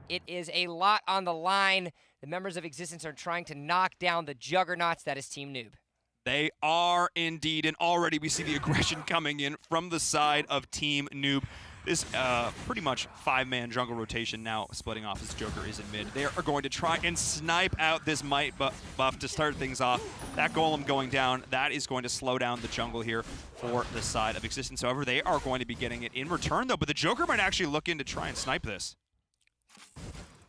It is a lot on the line. The members of Existence are trying to knock down the juggernauts that is Team Noob. They are indeed, and already we see the aggression coming in from the side of Team Noob. This pretty much 5-man jungle rotation now splitting off as Joker is in mid. They are going to try and snipe out this might buff to start things off. That golem going down, that is going to slow down the jungle here for the side of Existence. However, they are going to be getting it in return though, but the Joker might actually look in to try and snipe this.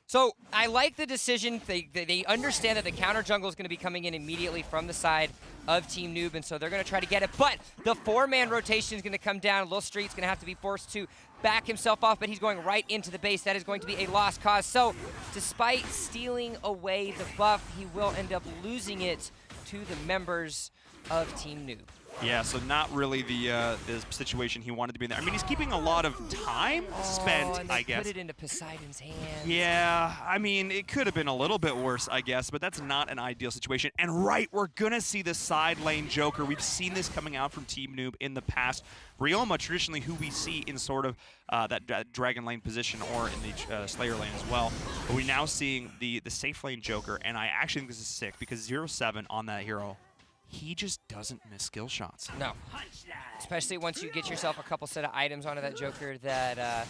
So I like the decision. They understand that the counter jungle is going to be coming in immediately from the side of Team Noob, and so they're going to try to get it. But the 4-man rotation is going to come down. Lil Street's going to have to be forced to back himself off, but he's going right into the base. That is going to be a lost cause. So despite stealing away the buff, he will end up losing it to the members of Team Noob. Yeah, so not really the situation he wanted to be in there. I mean, he's keeping a lot of time spent, and they I guess. put it into Poseidon's hands. Yeah, I mean, it could have been a little bit worse, I guess, but that's not an ideal situation. And right, we're going to see the side lane Joker. We've seen this coming out from Team Noob in the past. Ryoma, traditionally, who we see in sort of that Dragon lane position or in the Slayer lane as well. But we're now seeing the safe lane Joker, and I actually think this is sick because 0-7 on that hero, he just doesn't miss skill shots. No. Especially once you get yourself a couple set of items onto that Joker, that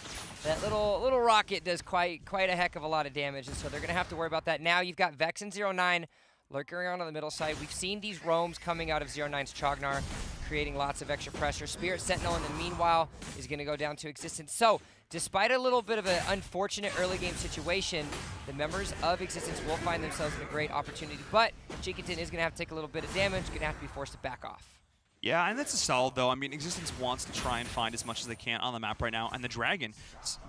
little rocket does quite a heck of a lot of damage, and so they're going to have to worry about that. Now you've got Vex and 0-9 lurking around on the middle side. We've seen these roams coming out of 0-9's Chognar, creating lots of extra pressure. Spirit Sentinel in the meanwhile is going to go down to Existence. So despite a little bit of an unfortunate early game situation, the members of Existence will find themselves in a great opportunity, but X6tence is going to have to take a little bit of damage, going to have to be forced to back off. Yeah, and that's a solid, though. I mean, Existence wants to try and find as much as they can on the map right now, and the Dragon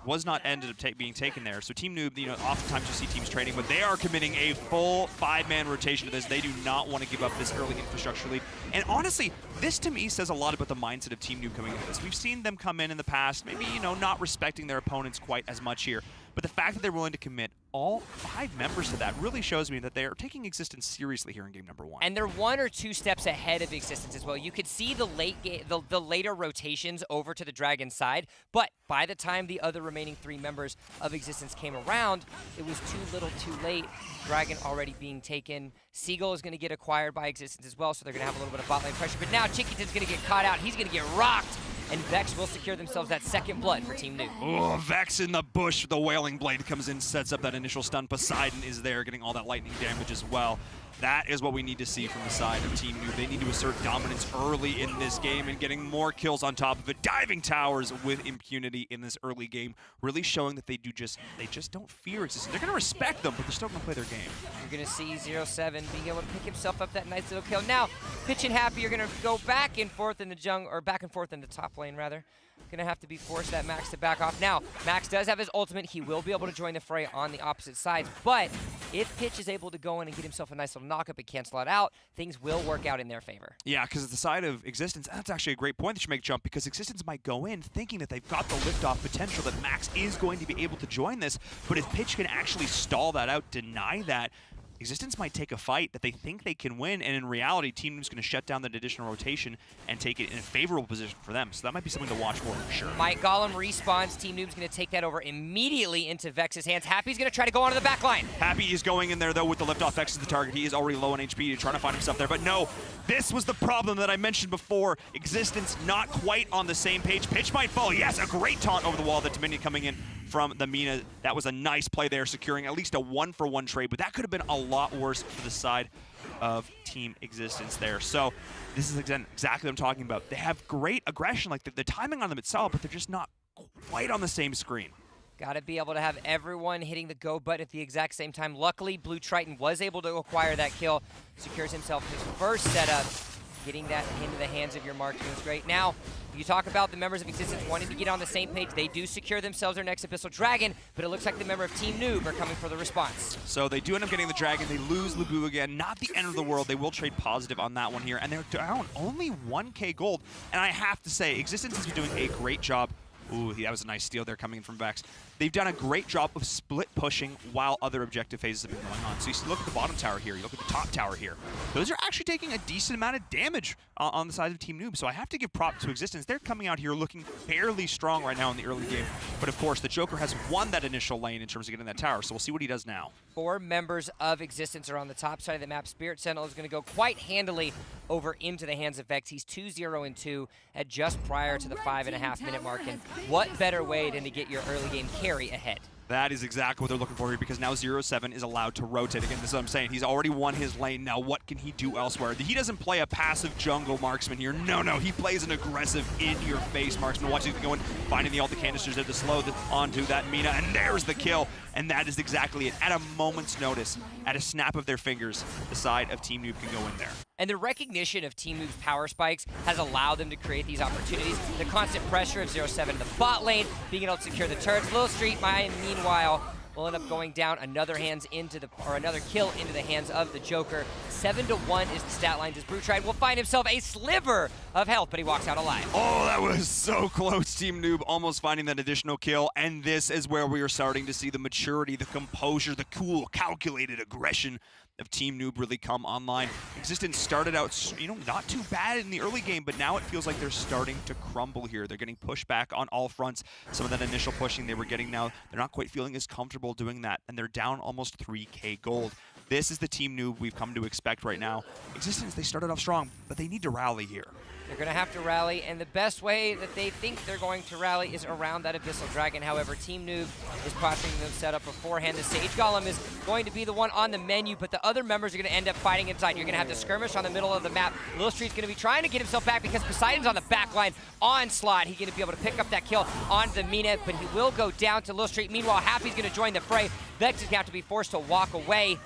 was not ended up being taken there. So Team Noob, you know, oftentimes you see teams trading, but they are committing a full 5-man rotation to this. They do not want to give up this early infrastructure lead. And honestly, this to me says a lot about the mindset of Team Noob coming into this. We've seen them come in the past, maybe, you know, not respecting their opponents quite as much here. But the fact that they're willing to commit all 5 members to that really shows me that they are taking Existence seriously here in game number 1. And they're 1 or 2 steps ahead of Existence as well. You could see the later rotations over to the Dragon side, but by the time the other remaining 3 members of Existence came around, it was too little too late. Dragon already being taken. Seagull is going to get acquired by Existence as well, so they're going to have a little bit of bot lane pressure. But now X6tence is going to get caught out. He's going to get rocked. And Vex will secure themselves that second blood for Team Noob. Oh, Vex in the bush. The Wailing Blade comes in, sets up that initial stun. Poseidon is there, getting all that lightning damage as well. That is what we need to see from the side of Team Noob. They need to assert dominance early in this game and getting more kills on top of it. Diving towers with impunity in this early game, really showing that they just don't fear Existence. They're going to respect them, but they're still going to play their game. You're going to see 0-7 being able to pick himself up that nice little kill. Now, Pitch and Happy are going to go back and forth in the jungle, or back and forth in the top lane, rather. Going to have to be forced that Max to back off. Now, Max does have his ultimate. He will be able to join the fray on the opposite sides. But if Pitch is able to go in and get himself a nice little knock-up and cancel it out, things will work out in their favor. Yeah, because at the side of Existence, that's actually a great point that you make, Jump, because Existence might go in thinking that they've got the liftoff potential, that Max is going to be able to join this. But if Pitch can actually stall that out, deny that, Existence might take a fight that they think they can win, and in reality, Team Noob's going to shut down that additional rotation and take it in a favorable position for them. So that might be something to watch for sure. Might Golem respawns. Team Noob's going to take that over immediately into Vex's hands. Happy's going to try to go onto the back line. Happy is going in there, though, with the liftoff. Vex is the target. He is already low on HP, trying to find himself there. But no, this was the problem that I mentioned before. Existence not quite on the same page. Pitch might fall. Yes, a great taunt over the wall. The Dominion coming in from the Mina. That was a nice play there, securing at least a 1-for-1 trade, but that could have been a lot worse for the side of Team Existence there. So this is exactly what I'm talking about. They have great aggression, like the timing on them itself, but they're just not quite on the same screen. Got to be able to have everyone hitting the go button at the exact same time. Luckily, Blue Triton was able to acquire that kill, secures himself his first setup. Getting that into the hands of your marksman is great. Now, you talk about the members of Existence wanting to get on the same page. They do secure themselves their next Abyssal Dragon, but it looks like the member of Team Noob are coming for the response. So they do end up getting the Dragon. They lose Lubu again. Not the end of the world. They will trade positive on that one here, and they're down only 1K gold. And I have to say, Existence has been doing a great job. Ooh, that was a nice steal there coming in from Vex. they've done a great job of split pushing while other objective phases have been going on. So you look at the bottom tower here, you look at the top tower here. Those are actually taking a decent amount of damage on the side of Team Noob. So I have to give props to Existence. They're coming out here looking fairly strong right now in the early game. But of course, the Joker has won that initial lane in terms of getting that tower. So we'll see what he does now. 4 members of Existence are on the top side of the map. Spirit Sentinel is going to go quite handily over into the hands of Vex. He's 2-0-2 at just prior to the 5.5 minute mark. And what better way than to get your early game carry ahead? That is exactly what they're looking for here, because now 0-7 is allowed to rotate. Again, this is what I'm saying. He's already won his lane. Now what can he do elsewhere? He doesn't play a passive jungle marksman here. No, he plays an aggressive, in-your-face marksman. Watch it going, finding the ult canisters there to slow onto that Mina, and there's the kill. And that is exactly it. At a moment's notice, at a snap of their fingers, the side of Team Noob can go in there. And the recognition of Team Noob's power spikes has allowed them to create these opportunities. The constant pressure of 0-7 in the bot lane, being able to secure the turrets. Little Street, meanwhile, will end up going down. Another kill into the hands of the Joker. 7-1 is the stat line. As Brutride will find himself a sliver of health, but he walks out alive. Oh, that was so close. Team Noob almost finding that additional kill, and this is where we are starting to see the maturity, the composure, the cool, calculated aggression of Team Noob really come online. Existence started out, not too bad in the early game, but now it feels like they're starting to crumble here. They're getting pushed back on all fronts. Some of that initial pushing they were getting now, they're not quite feeling as comfortable doing that, and they're down almost 3K gold. This is the Team Noob we've come to expect right now. Existence, they started off strong, but they need to rally here. They're going to have to rally, and the best way that they think they're going to rally is around that Abyssal Dragon. However, Team Noob is posturing them set up beforehand. The Sage Golem is going to be the one on the menu, but the other members are going to end up fighting inside. You're going to have the skirmish on the middle of the map. Lil Street's going to be trying to get himself back because Poseidon's on the back line. Onslaught, he's going to be able to pick up that kill on the Mina, but he will go down to Lil Street. Meanwhile, Happy's going to join the fray. Vex is going to have to be forced to walk away,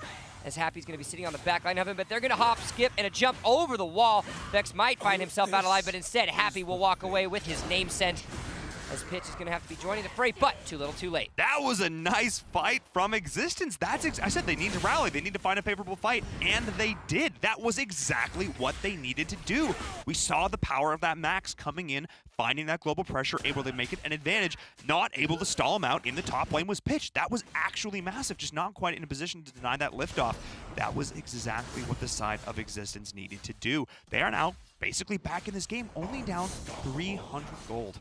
as Happy's going to be sitting on the back line of him, but they're going to hop, skip, and a jump over the wall. Vex might find himself out alive, but instead, Happy will walk away with his name sent, as Pitch is going to have to be joining the fray, but too little too late. That was a nice fight from Existence. I said they need to rally. They need to find a favorable fight, and they did. That was exactly what they needed to do. We saw the power of that Max coming in, finding that global pressure, able to make it an advantage. Not able to stall him out in the top lane was Pitch. That was actually massive, just not quite in a position to deny that liftoff. That was exactly what the side of Existence needed to do. They are now basically back in this game, only down 300 gold.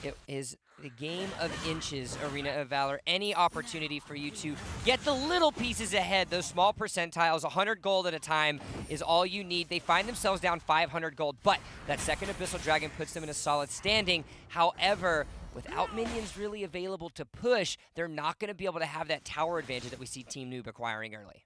It is the game of inches, Arena of Valor. Any opportunity for you to get the little pieces ahead, those small percentiles, 100 gold at a time is all you need. They find themselves down 500 gold, but that second Abyssal Dragon puts them in a solid standing. However, without minions really available to push, they're not going to be able to have that tower advantage that we see Team Noob acquiring early.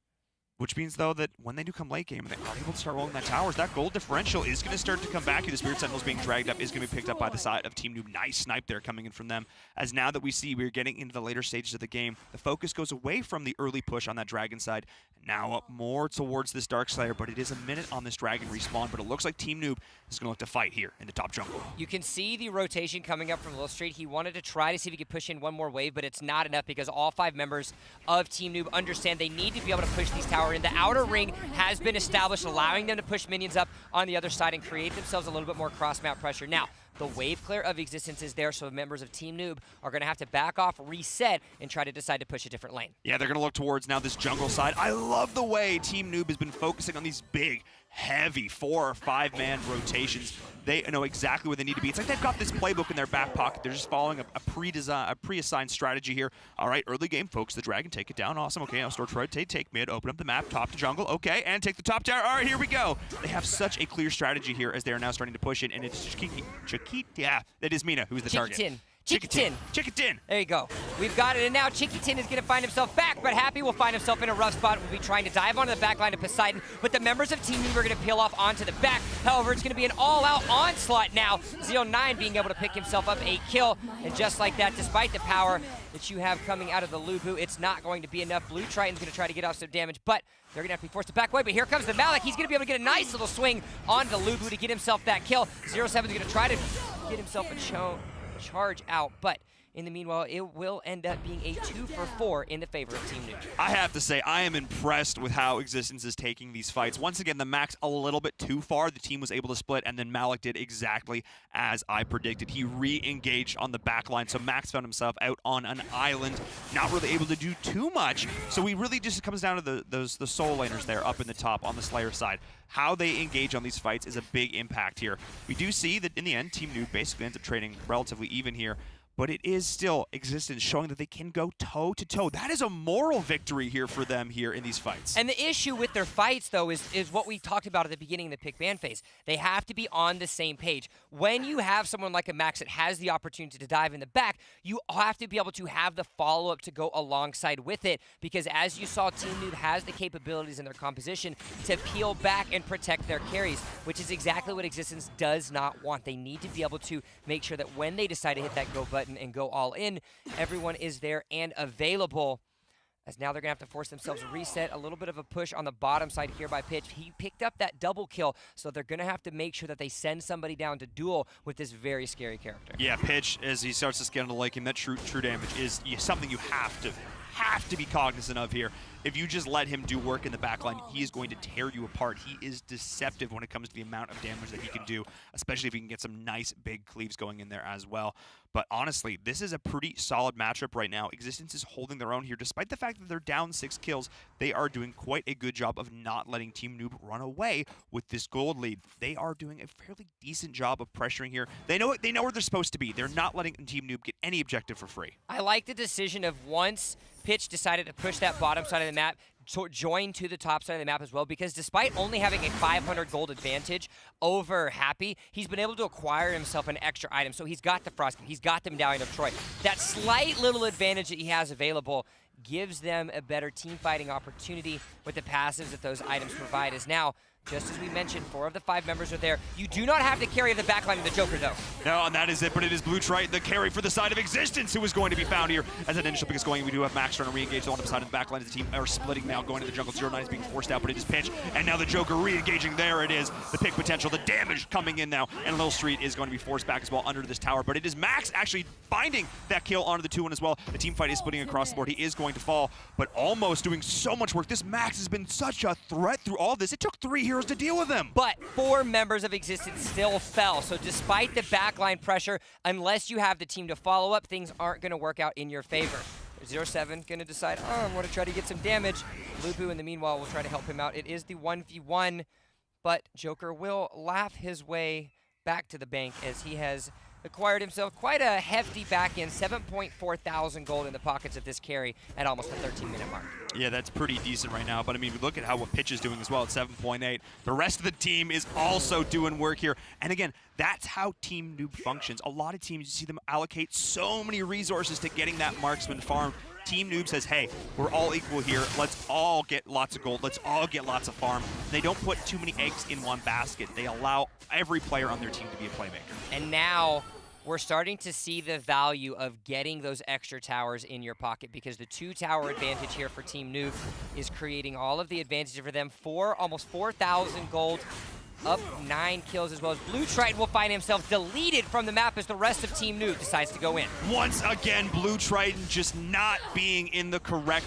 Which means, though, that when they do come late game and they are able to start rolling that towers, that gold differential is going to start to come back. The Spirit Sentinels being dragged up is going to be picked up by the side of Team Noob. Nice snipe there coming in from them. As now that we see we're getting into the later stages of the game, the focus goes away from the early push on that Dragon side, now up more towards this Darkslayer, but it is a minute on this Dragon respawn, but it looks like Team Noob is going to look to fight here in the top jungle. You can see the rotation coming up from Lil Street. He wanted to try to see if he could push in one more wave, but it's not enough because all 5 members of Team Noob understand they need to be able to push these towers in. The outer ring has been established, allowing them to push minions up on the other side and create themselves a little bit more cross-map pressure. Now, the wave clear of Existence is there, so members of Team Noob are going to have to back off, reset, and try to decide to push a different lane. Yeah, they're going to look towards now this jungle side. I love the way Team Noob has been focusing on these big, heavy 4 or 5 man rotations. They know exactly where they need to be. It's like they've got this playbook in their back pocket. They're just following a pre-assigned strategy here. All right, early game, focus the Dragon, take it down. Awesome. Okay, now store Troy, take mid, open up the map, top to jungle. Okay, and take the top tower. All right, here we go. They have such a clear strategy here as they are now starting to push in, and it's yeah, it is Mina who's the target. Chiquitin. There you go. We've got it, and now Chiquitin is going to find himself back, but Happy will find himself in a rough spot. Will be trying to dive onto the back line of Poseidon, but the members of Team Noob are going to peel off onto the back. However, it's going to be an all-out onslaught now. Zeo9 being able to pick himself up a kill, and just like that, despite the power that you have coming out of the Lubu, it's not going to be enough. Blue Triton's going to try to get off some damage, but they're going to have to be forced to back away. But here comes the Malik. He's going to be able to get a nice little swing onto the Lubu to get himself that kill. 0-7 is going to try to get himself a charge out, but In the meanwhile, it will end up being a 2 for 4 in the favor of Team Noob. I have to say, I am impressed with how Existence is taking these fights. Once again, the Max a little bit too far. The team was able to split, and then Malik did exactly as I predicted. He re-engaged on the back line, so Max found himself out on an island, not really able to do too much. So we really just comes down to the soul laners there up in the top on the Slayer side. How they engage on these fights is a big impact here. We do see that in the end, Team Noob basically ends up trading relatively even here. But it is still Existence showing that they can go toe-to-toe. That is a moral victory here for them here in these fights. And the issue with their fights, though, is what we talked about at the beginning of the pick ban phase. They have to be on the same page. When you have someone like a Max that has the opportunity to dive in the back, you have to be able to have the follow-up to go alongside with it, because as you saw, Team Noob has the capabilities in their composition to peel back and protect their carries, which is exactly what Existence does not want. They need to be able to make sure that when they decide to hit that go button and go all in, everyone is there and available. As now they're going to have to force themselves to reset. A little bit of a push on the bottom side here by Pitch. He picked up that double kill, so they're going to have to make sure that they send somebody down to duel with this very scary character. Yeah, Pitch, as he starts to scale into like him, that true damage is something you have to be cognizant of here. If you just let him do work in the backline, he is going to tear you apart. He is deceptive when it comes to the amount of damage that he can do, especially if he can get some nice big cleaves going in there as well. But honestly, this is a pretty solid matchup right now. Existence is holding their own here. Despite the fact that they're down 6 kills, they are doing quite a good job of not letting Team Noob run away with this gold lead. They are doing a fairly decent job of pressuring here. They know where they're supposed to be. They're not letting Team Noob get any objective for free. I like the decision of once Pitch decided to push that bottom side of the map, join to the top side of the map as well, because despite only having a 500 gold advantage over Happy, he's been able to acquire himself an extra item. So he's got the Frost, he's got the Medallion of Troy. That slight little advantage that he has available gives them a better team fighting opportunity with the passives that those items provide. As now, just as we mentioned, 4 of the 5 members are there. You do not have the carry of the backline of the Joker, though. No, and that is it, but it is BlueTrite, the carry for the side of Existence, who is going to be found here as an initial pick is going. We do have Max trying to re-engage on the side of the backline. The team are splitting now, going to the jungle. 0-9 is being forced out, but it is Pitch, and now the Joker re-engaging. There it is, the pick potential, the damage coming in now, and Lil Street is going to be forced back as well under this tower, but it is Max actually finding that kill onto the 2-1 as well. The team fight is splitting across the board. He is going to fall, but almost doing so much work. This Max has been such a threat through all this. It took 3 heroes to deal with him. But 4 members of Existence still fell. So despite the backline pressure, unless you have the team to follow up, things aren't going to work out in your favor. 0-7 going to decide, I'm going to try to get some damage. Lupu, in the meanwhile, will try to help him out. It is the 1v1, but Joker will laugh his way back to the bank as he has acquired himself quite a hefty back end, 7.4 thousand gold in the pockets of this carry at almost the 13-minute mark. Yeah, that's pretty decent right now, but I mean, we look at what Pitch is doing as well at 7.8. The rest of the team is also doing work here. And again, that's how Team Noob functions. A lot of teams, you see them allocate so many resources to getting that marksman farm. Team Noob says, hey, we're all equal here. Let's all get lots of gold. Let's all get lots of farm. They don't put too many eggs in one basket. They allow every player on their team to be a playmaker. And now we're starting to see the value of getting those extra towers in your pocket, because the 2-tower advantage here for Team Noob is creating all of the advantage for them. Almost 4,000 gold, up 9 kills, as well as BlueTriton will find himself deleted from the map as the rest of Team Noob decides to go in. Once again, BlueTriton just not being in the correct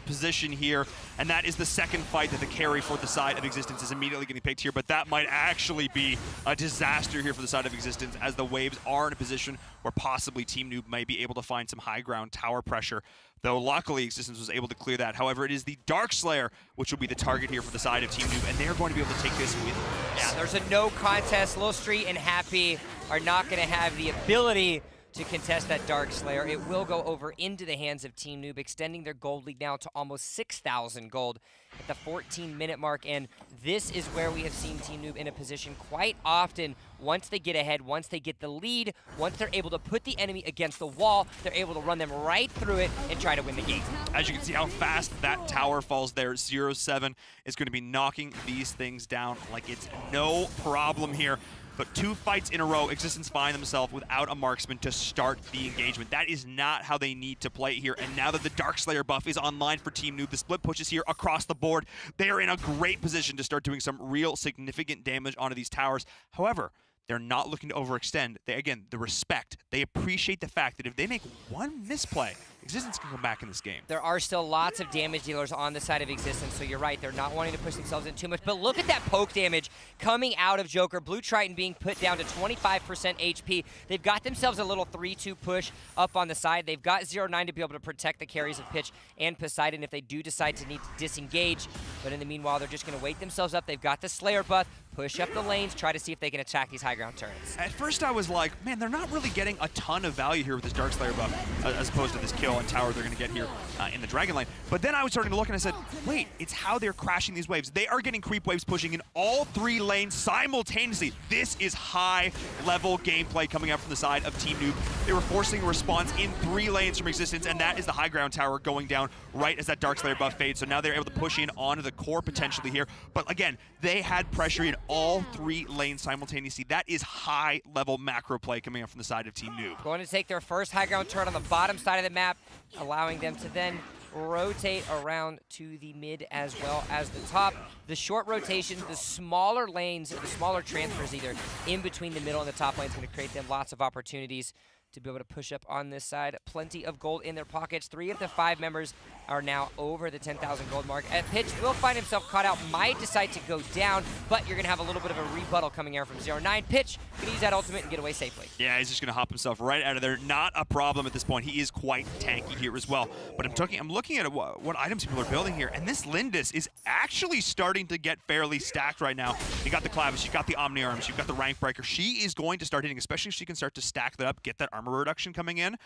position here, and that is the second fight that the carry for the side of Existence is immediately getting picked here, but that might actually be a disaster here for the side of Existence, as the waves are in a position where possibly Team Noob might be able to find some high ground tower pressure, though luckily Existence was able to clear that. However, it is the Darkslayer which will be the target here for the side of Team Noob, and they're going to be able to take this with. Yeah, there's a no contest. Lil Street and Happy are not going to have the ability to contest that Darkslayer. It will go over into the hands of Team Noob, extending their gold lead now to almost 6,000 gold at the 14-minute mark. And this is where we have seen Team Noob in a position quite often. Once they get ahead, once they get the lead, once they're able to put the enemy against the wall, they're able to run them right through it and try to win the game. As you can see how fast that tower falls there, 0-7 is going to be knocking these things down like it's no problem here. But 2 fights in a row, Existence find themselves without a marksman to start the engagement. That is not how they need to play here. And now that the Darkslayer buff is online for Team Noob, the split pushes here across the board. They are in a great position to start doing some real significant damage onto these towers. However, They're not looking to overextend. Again, the respect. They appreciate the fact that if they make one misplay, Existence can come back in this game. There are still lots of damage dealers on the side of Existence, so you're right. They're not wanting to push themselves in too much. But look at that poke damage coming out of Joker. Blue Triton being put down to 25% HP. They've got themselves a little 3-2 push up on the side. They've got 0-9 to be able to protect the carries of Pitch and Poseidon if they do decide to need to disengage. But in the meanwhile, they're just going to wake themselves up. They've got the Slayer buff. Push up the lanes, try to see if they can attack these high ground turrets. At first I was like, man, they're not really getting a ton of value here with this Dark Slayer buff as opposed to this kill and tower they're going to get here in the Dragon Lane. But then I was starting to look and I said, wait, it's how they're crashing these waves. They are getting creep waves pushing in all 3 lanes simultaneously. This is high-level gameplay coming out from the side of Team Noob. They were forcing a response in 3 lanes from Existence, and that is the high ground tower going down right as that Dark Slayer buff fades. So now they're able to push in onto the core potentially here. But again, they had pressure in all 3 lanes simultaneously. That is high-level macro play coming up from the side of Team Noob. Going to take their first high ground turret on the bottom side of the map, allowing them to then rotate around to the mid as well as the top. The short rotations, the smaller lanes, the smaller transfers either in between the middle and the top lane is going to create them lots of opportunities to be able to push up on this side. Plenty of gold in their pockets. 3 of the 5 members are now over the 10,000 gold mark. And Pitch will find himself caught out, might decide to go down, but you're going to have a little bit of a rebuttal coming here from 0-9. Pitch can use that ultimate and get away safely. Yeah, he's just going to hop himself right out of there. Not a problem at this point. He is quite tanky here as well. But I'm looking at what items people are building here, and this Lindis is actually starting to get fairly stacked right now. You got the Clavis, you got the Omni Arms, you've got the Rank Breaker. She is going to start hitting, especially if she can start to stack that up, get that armor reduction coming in.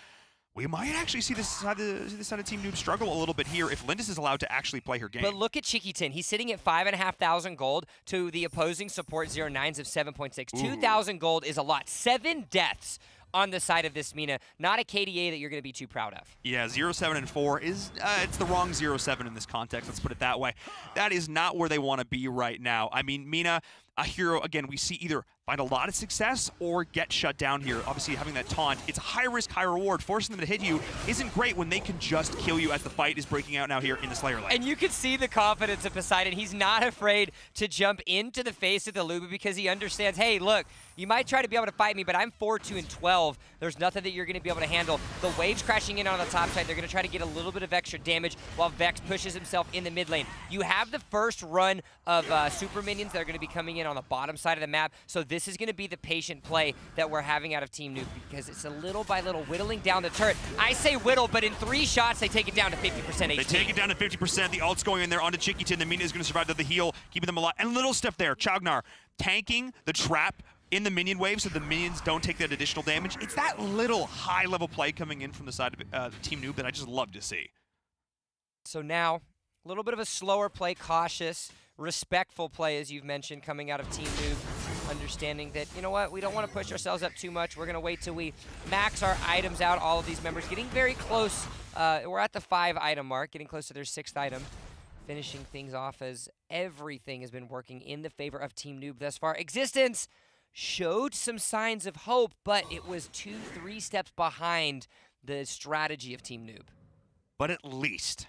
We might actually see this side of Team Noob struggle a little bit here if Lindis is allowed to actually play her game. But look at X6tence. He's sitting at 5,500 gold to the opposing support 0-9s of 7.6. 2,000 gold is a lot. 7 deaths on the side of this Mina. Not a KDA that you're going to be too proud of. Yeah, 0-7 and 4 is it's the wrong 0-7 in this context. Let's put it that way. That is not where they want to be right now. I mean, Mina, a hero, again, we see either find a lot of success or get shut down here. Obviously, having that taunt, it's a high risk, high reward. Forcing them to hit you isn't great when they can just kill you as the fight is breaking out now here in the Slayer lane. And you can see the confidence of Poseidon. He's not afraid to jump into the face of the Luba because he understands, hey, look, you might try to be able to fight me, but I'm 4-2 and 12. There's nothing that you're going to be able to handle. The waves crashing in on the top side, they're going to try to get a little bit of extra damage while Vex pushes himself in the mid lane. You have the first run of super minions that are going to be coming in on the bottom side of the map, so this is going to be the patient play that we're having out of Team Noob because it's a little by little whittling down the turret. I say whittle, but in 3 shots, they take it down to 50% HP. They take it down to 50%. The ult's going in there onto X6tence. The Mina is going to survive to the heal, keeping them alive. And little stuff there. Chagnar tanking the trap in the minion wave so the minions don't take that additional damage. It's that little high-level play coming in from the side of Team Noob that I just love to see. So now, a little bit of a slower play, cautious, respectful play, as you've mentioned, coming out of Team Noob. Understanding that, you know what, we don't want to push ourselves up too much. We're going to wait till we max our items out, all of these members. Getting very close. We're at the 5 item mark, getting close to their 6th item. Finishing things off as everything has been working in the favor of Team Noob thus far. X6tence showed some signs of hope, but it was 2-3 steps behind the strategy of Team Noob. But at least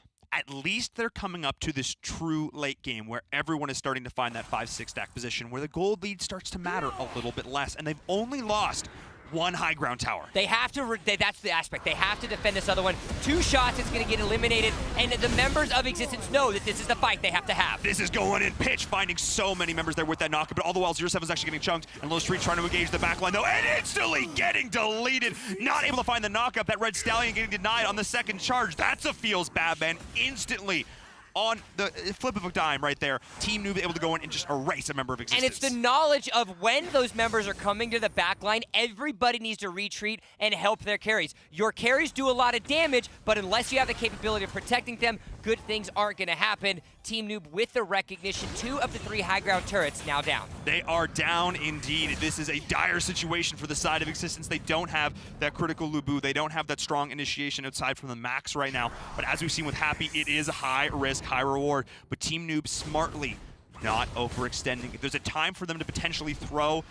they're coming up to this true late game where everyone is starting to find that 5-6 stack position where the gold lead starts to matter a little bit less, and they've only lost 1 high ground tower. They have to, that's the aspect. They have to defend this other one. 2 shots, it's going to get eliminated, and the members of X6tence know that this is the fight they have to have. This is going in. Pitch finding so many members there with that knockup, but all the while 0-7 is actually getting chunked, and Low Street trying to engage the backline though, and instantly getting deleted. Not able to find the knockup. That Red Stallion getting denied on the 2nd charge. That's a feels bad, man. Instantly on the flip of a dime right there, Team Noob able to go in and just erase a member of X6tence. And it's the knowledge of when those members are coming to the back line, everybody needs to retreat and help their carries. Your carries do a lot of damage, but unless you have the capability of protecting them, good things aren't going to happen. Team Noob with the recognition, 2 of the 3 high ground turrets now down. They are down indeed. This is a dire situation for the side of X6tence. They don't have that critical Lubu. They don't have that strong initiation outside from the max right now. But as we've seen with Happy, it is a high risk, high reward. But Team Noob smartly not overextending. If there's a time for them to potentially throw,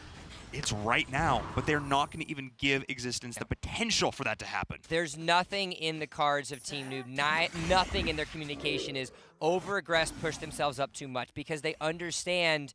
it's right now, but they're not going to even give X6tence the potential for that to happen. There's nothing in the cards of Team Noob. Nothing in their communication is over-aggress, push themselves up too much, because they understand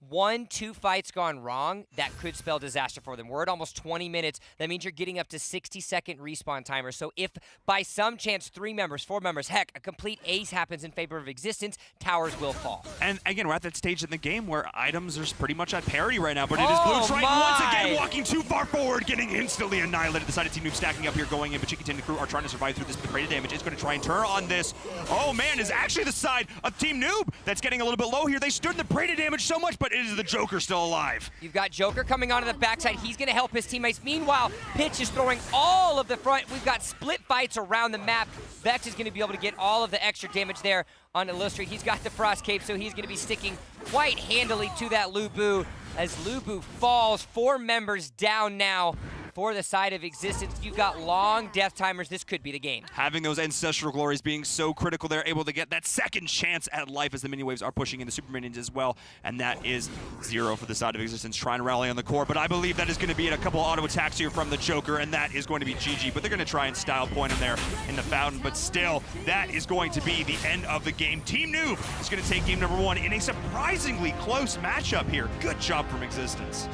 1-2 fights gone wrong, that could spell disaster for them. We're at almost 20 minutes. That means you're getting up to 60-second respawn timer. So if by some chance 3 members, 4 members, heck, a complete ace happens in favor of Existence, towers will fall. And again, we're at that stage in the game where items are pretty much at parity right now, but it is Blue Triton once again walking too far forward, getting instantly annihilated. The side of Team Noob stacking up here, going in, but Chicken and the crew are trying to survive through this. The rate of damage is going to try and turn on this. Oh man, is actually the side of Team Noob that's getting a little bit low here. They stood the Prey damage so much, but it is the Joker still alive. You've got Joker coming onto the backside. He's going to help his teammates. Meanwhile, Pitch is throwing all of the front. We've got split fights around the map. Vex is going to be able to get all of the extra damage there on Illustrate. He's got the Frost Cape, so he's going to be sticking quite handily to that Lubu as Lubu falls. 4 members down now for the side of Existence. You've got long death timers. This could be the game. Having those ancestral glories being so critical, they're able to get that second chance at life as the mini waves are pushing in the super minions as well. And that is 0 for the side of Existence, trying to rally on the core. But I believe that is going to be a couple auto attacks here from the Joker, and that is going to be GG. But they're going to try and style point him there in the fountain. But still, that is going to be the end of the game. Team Noob is going to take game number 1 in a surprisingly close matchup here. Good job from Existence.